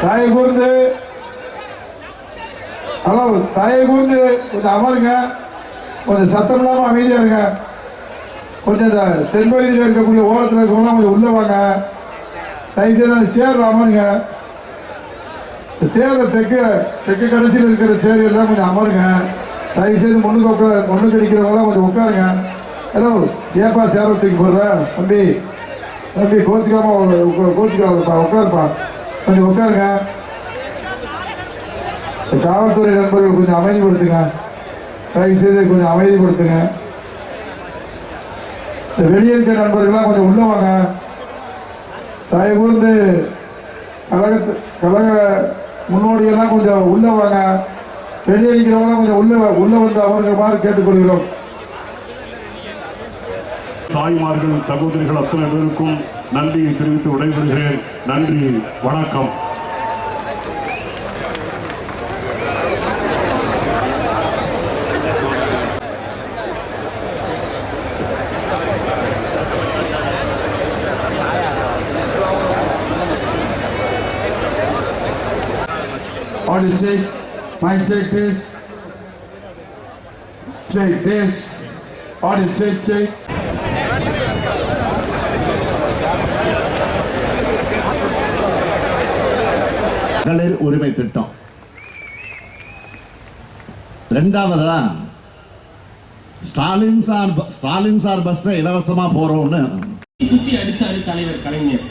தாயை கூர்ந்து ஹலோ தாயை கூர்ந்து கொஞ்சம் அமருங்க, கொஞ்சம் சத்தம் இல்லாமல் அமைதியாக இருங்க. கொஞ்சம் இந்த தென்பகுதியில் இருக்கக்கூடிய ஓரத்தில் இருக்கவங்களாம் கொஞ்சம் உள்ளே வாங்க. தயவுசெய்து அந்த சேர் அமருங்க. இந்த சேரை தெற்கு கடைசியில் இருக்கிற சேர் எல்லாம் கொஞ்சம் அமருங்க. தயவுசெய்து முன்னுக்கு அடிக்கிறவங்களாம் கொஞ்சம் உட்காருங்க. ஹலோ ஏப்பா சேரை தூக்கி போடுற தம்பி, கோச்சிக்காதப்பா, உட்காருப்பா, கொஞ்சம் உட்காருங்க. காவல்துறை நண்பர்கள் கொஞ்சம் அமைதிப்படுத்துங்க, தயவுசெய்து கொஞ்சம் அமைதிப்படுத்துங்க. வெளியே இருக்கிற நண்பர்கள்லாம் கொஞ்சம் உள்ள வாங்க. தயவு கூர்ந்து கழக முன்னோடியெல்லாம் கொஞ்சம் உள்ள வாங்க. வெளியடிக்கிறவங்களாம் கொஞ்சம் உள்ள வந்து அமர்கிறமாறு கேட்டுக்கொள்கிறோம். தாய்மார்கள் சகோதரிகள் அத்தனை பேருக்கும் நன்றியை தெரிவித்து விடைபெறுகிறேன். நன்றி, வணக்கம். Audio check, mic check please. Check this. Audio check. மகளிர் உரிமை திட்டம். இரண்டாவதா ஸ்டாலின் சார் பஸ்ல இலவசமா போறோம்னு சுத்தி அடிச்சாரு தலைவர் கலைஞர்.